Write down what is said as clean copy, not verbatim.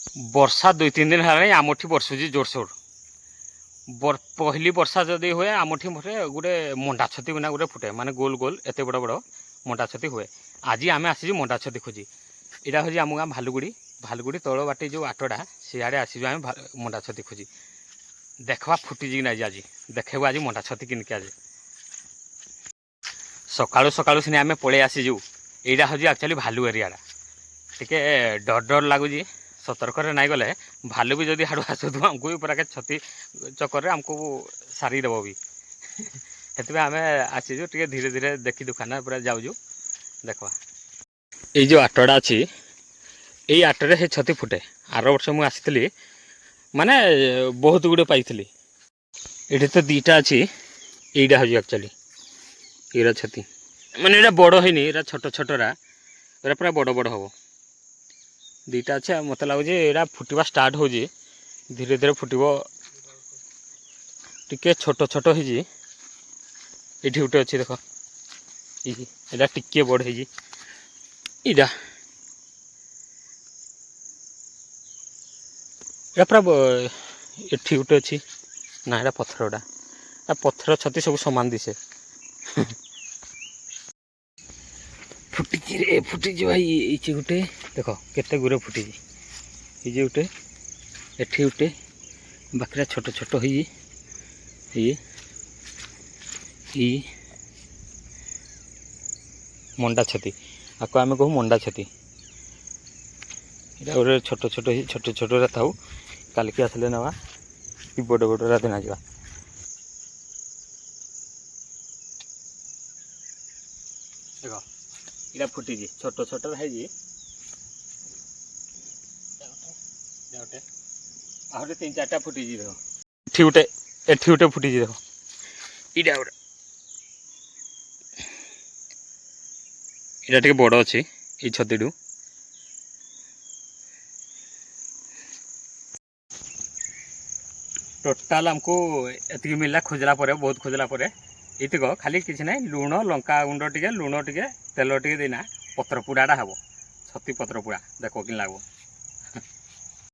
वर्षा 2-3 दिन है आमठी बरसुची जोरसोर पहली वर्षा जदि हुए आमठी मठे गोटे मंडा छती बिना गोटे फुटे माने गोल गोल एत बड़ बड़ मंडा छती हुए। आज आम आसी मंडा छती खोजी। यहाँ हूँ आम गाँ भालुगुड़ी तल बाटे जो आटटा सियाड़े आसीजु आम मंडा छती खोजी देखवा फुटी ना आज देखू आज मंडा छती किनके आज सकाळु सकाळु सिने आम पलि आसीजु। यहाँ हूँ एक्चुअली भालू एरियाटा टिके डर डर लगुच सतर्क नहीं गले भालू भी जदि हाड़ू आसु आमको भी पूरा क्षति चक्कर आमको सारीदेव भी से आम आसीजु टे धीरे धीरे देखी दुकान पूरा जाऊँ देखवा ये जो आटटा अच्छी यही आटरे से छती फुटे। आर वर्ष मुझे आसी माने बहुत गुड़े पाई ये तो दीटा अच्छी यहीटा हूँ एक्चुअली ये छती माने ये बड़ है छोट छोटरा ये पूरा बड़ बड़ हम दीटा अच्छे मत लगुच यहाँ फुटवा स्टार्ट हो धीरे धीरे फुटब टिके छोट छोट हो ये गोटे अच्छी देख यहाँ टिके बड़ है यहाँ पूरा ये गोटे अच्छी ना यहाँ पत्थर गुड़ा पत्थर छती सब सामान दिसे फुटी रे फुटी भाई ये गोटे देख केते गुरे फुटी ये गोटे एठी गोटे बाकी छोट छोट हो ये मंडा छती आपको आम कहूँ मंडा छती ये गोटे छोट छोट था काल की आसले नवा कि बड़ बड़ा दिन जा देख इटा फुटी छोट छोट है आहरी 3-4टा फुटी देख एठी गोटे फुटी देख इटा गोटे इटा टिके बड़ अच्छी ये छतीटू टोटाल आमको एति मिलला खोजला बहुत खोजला इतक खाली किसी ना लुण लंका गुंड टे लुण टे तेल टे देना पत्र पोड़ाटा हम छती पत्र पोड़ा देख कि लगो।